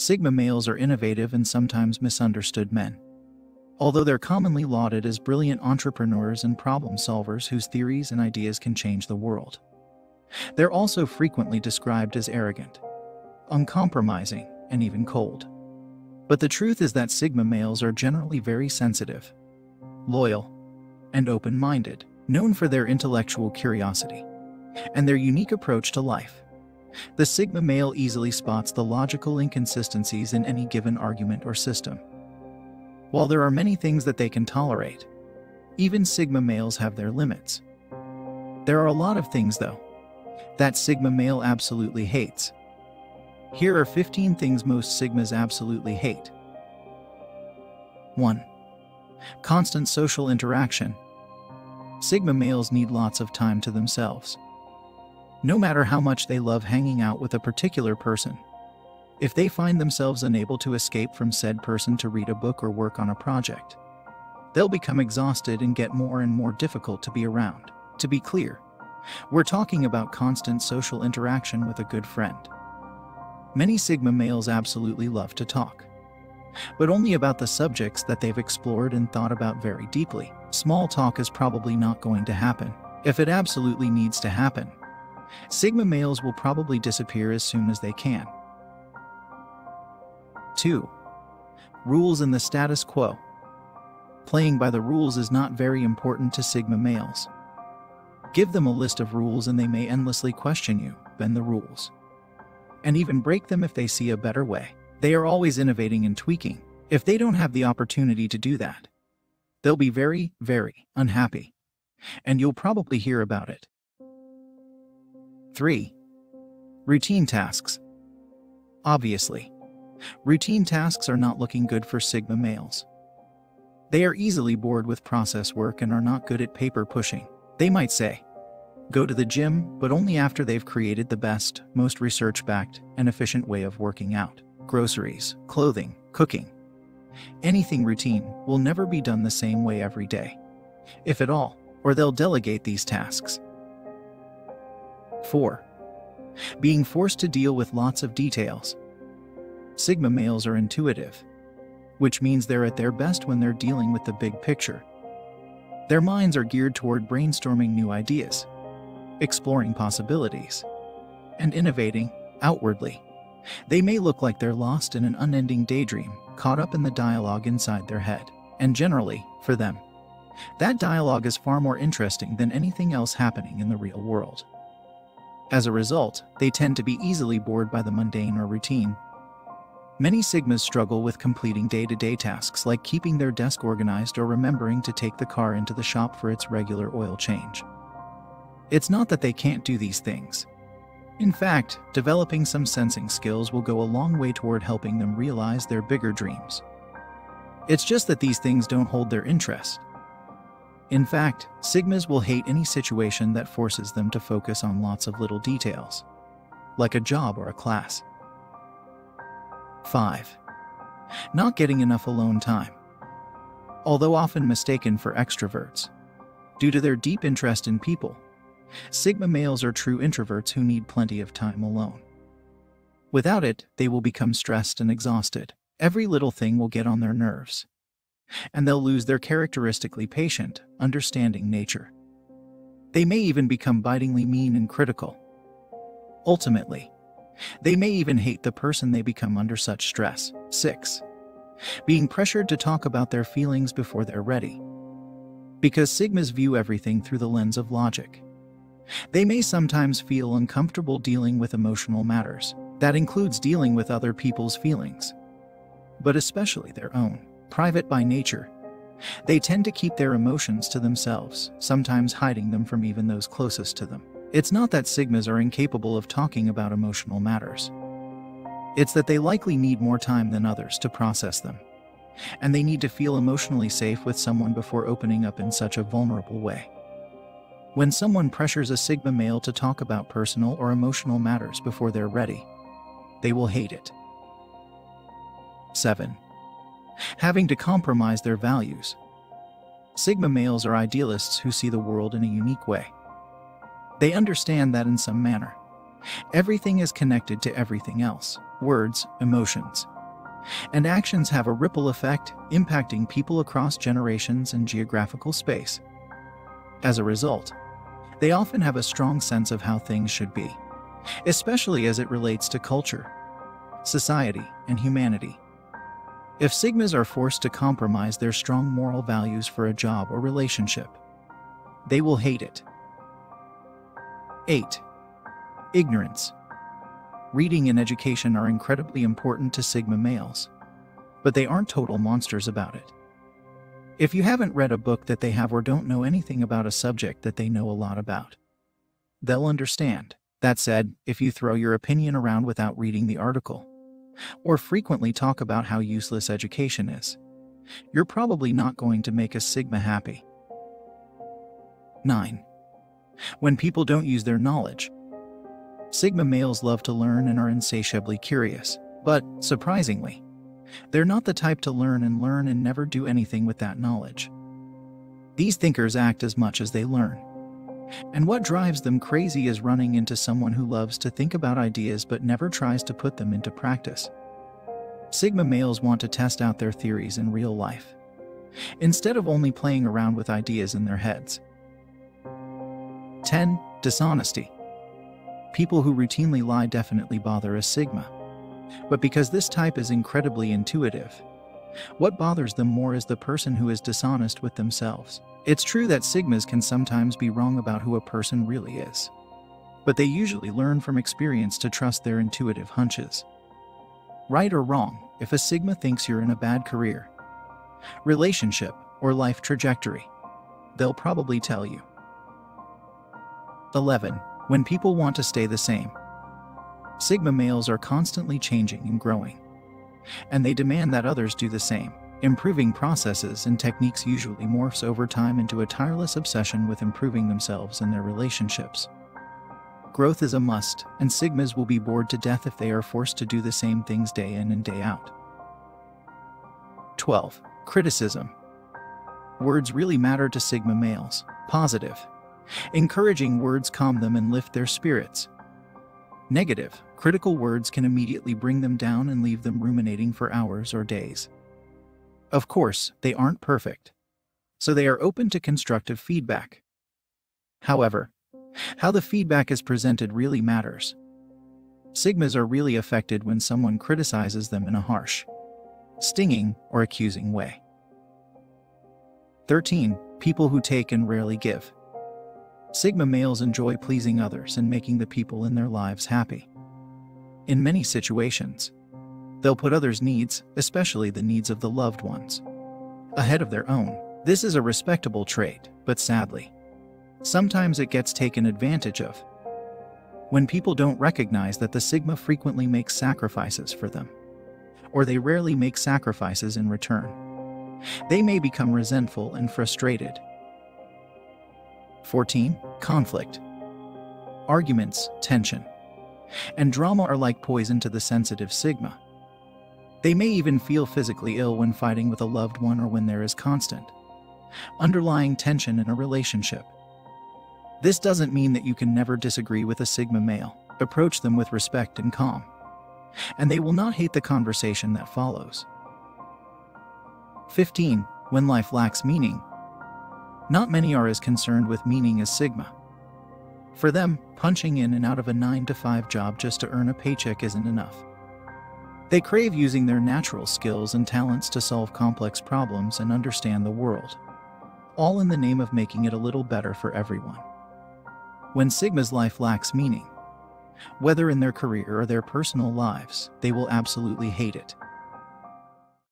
Sigma males are innovative and sometimes misunderstood men. Although they're commonly lauded as brilliant entrepreneurs and problem solvers whose theories and ideas can change the world, they're also frequently described as arrogant, uncompromising, and even cold. But the truth is that Sigma males are generally very sensitive, loyal, and open-minded, known for their intellectual curiosity and their unique approach to life. The Sigma male easily spots the logical inconsistencies in any given argument or system. While there are many things that they can tolerate, even Sigma males have their limits. There are a lot of things, though, that Sigma male absolutely hates. Here are 15 things most Sigmas absolutely hate. 1. Constant social interaction. Sigma males need lots of time to themselves. No matter how much they love hanging out with a particular person, if they find themselves unable to escape from said person to read a book or work on a project, they'll become exhausted and get more and more difficult to be around. To be clear, we're talking about constant social interaction with a good friend. Many Sigma males absolutely love to talk, but only about the subjects that they've explored and thought about very deeply. Small talk is probably not going to happen. If it absolutely needs to happen, Sigma males will probably disappear as soon as they can. 2. Rules and the status quo. Playing by the rules is not very important to Sigma males. Give them a list of rules and they may endlessly question you, bend the rules, and even break them if they see a better way. They are always innovating and tweaking. If they don't have the opportunity to do that, they'll be very, very unhappy, and you'll probably hear about it. 3. Routine tasks. Obviously, routine tasks are not looking good for Sigma males. They are easily bored with process work and are not good at paper pushing. They might say, go to the gym, but only after they've created the best, most research-backed, and efficient way of working out. Groceries, clothing, cooking. Anything routine will never be done the same way every day, if at all, or they'll delegate these tasks. 4. Being forced to deal with lots of details. Sigma males are intuitive, which means they're at their best when they're dealing with the big picture. Their minds are geared toward brainstorming new ideas, exploring possibilities, and innovating outwardly. They may look like they're lost in an unending daydream, caught up in the dialogue inside their head. And generally, for them, that dialogue is far more interesting than anything else happening in the real world. As a result, they tend to be easily bored by the mundane or routine. Many Sigmas struggle with completing day-to-day tasks like keeping their desk organized or remembering to take the car into the shop for its regular oil change. It's not that they can't do these things. In fact, developing some sensing skills will go a long way toward helping them realize their bigger dreams. It's just that these things don't hold their interest. In fact, Sigmas will hate any situation that forces them to focus on lots of little details, like a job or a class. 5. Not getting enough alone time. Although often mistaken for extroverts, due to their deep interest in people, Sigma males are true introverts who need plenty of time alone. Without it, they will become stressed and exhausted. Every little thing will get on their nerves, and they'll lose their characteristically patient, understanding nature. They may even become bitingly mean and critical. Ultimately, they may even hate the person they become under such stress. 6. Being pressured to talk about their feelings before they're ready. Because Sigmas view everything through the lens of logic, they may sometimes feel uncomfortable dealing with emotional matters. That includes dealing with other people's feelings, but especially their own. Private by nature, they tend to keep their emotions to themselves, sometimes hiding them from even those closest to them. It's not that Sigmas are incapable of talking about emotional matters. It's that they likely need more time than others to process them, and they need to feel emotionally safe with someone before opening up in such a vulnerable way. When someone pressures a Sigma male to talk about personal or emotional matters before they're ready, they will hate it. 7. Having to compromise their values. Sigma males are idealists who see the world in a unique way. They understand that in some manner, everything is connected to everything else. Words, emotions, and actions have a ripple effect, impacting people across generations and geographical space. As a result, they often have a strong sense of how things should be, especially as it relates to culture, society, and humanity. If Sigmas are forced to compromise their strong moral values for a job or relationship, they will hate it. 8. Ignorance. Reading and education are incredibly important to Sigma males, but they aren't total monsters about it. If you haven't read a book that they have or don't know anything about a subject that they know a lot about, they'll understand. That said, if you throw your opinion around without reading the article, or frequently talk about how useless education is, you're probably not going to make a Sigma happy. 9. When people don't use their knowledge. Sigma males love to learn and are insatiably curious, but, surprisingly, they're not the type to learn and never do anything with that knowledge. These thinkers act as much as they learn. And what drives them crazy is running into someone who loves to think about ideas but never tries to put them into practice. Sigma males want to test out their theories in real life, instead of only playing around with ideas in their heads. 10. Dishonesty. People who routinely lie definitely bother a Sigma. But because this type is incredibly intuitive, what bothers them more is the person who is dishonest with themselves. It's true that Sigmas can sometimes be wrong about who a person really is, but they usually learn from experience to trust their intuitive hunches. Right or wrong, if a Sigma thinks you're in a bad career, relationship, or life trajectory, they'll probably tell you. 11. When people want to stay the same. Sigma males are constantly changing and growing, and they demand that others do the same. Improving processes and techniques usually morphs over time into a tireless obsession with improving themselves and their relationships. Growth is a must, and Sigmas will be bored to death if they are forced to do the same things day in and day out. 12. Criticism. Words really matter to Sigma males. Positive, encouraging words calm them and lift their spirits. Negative, critical words can immediately bring them down and leave them ruminating for hours or days. Of course, they aren't perfect, so they are open to constructive feedback. However, how the feedback is presented really matters. Sigmas are really affected when someone criticizes them in a harsh, stinging, or accusing way. 13. People who take and rarely give. Sigma males enjoy pleasing others and making the people in their lives happy. In many situations, they'll put others' needs, especially the needs of the loved ones, ahead of their own. This is a respectable trait, but sadly, sometimes it gets taken advantage of. When people don't recognize that the Sigma frequently makes sacrifices for them, or they rarely make sacrifices in return, they may become resentful and frustrated. 14. Conflict. Arguments, tension, and drama are like poison to the sensitive Sigma. They may even feel physically ill when fighting with a loved one or when there is constant, underlying tension in a relationship. This doesn't mean that you can never disagree with a Sigma male. Approach them with respect and calm, and they will not hate the conversation that follows. 15. When life lacks meaning. Not many are as concerned with meaning as Sigma. For them, punching in and out of a 9-to-5 job just to earn a paycheck isn't enough. They crave using their natural skills and talents to solve complex problems and understand the world, all in the name of making it a little better for everyone. When Sigma's life lacks meaning, whether in their career or their personal lives, they will absolutely hate it.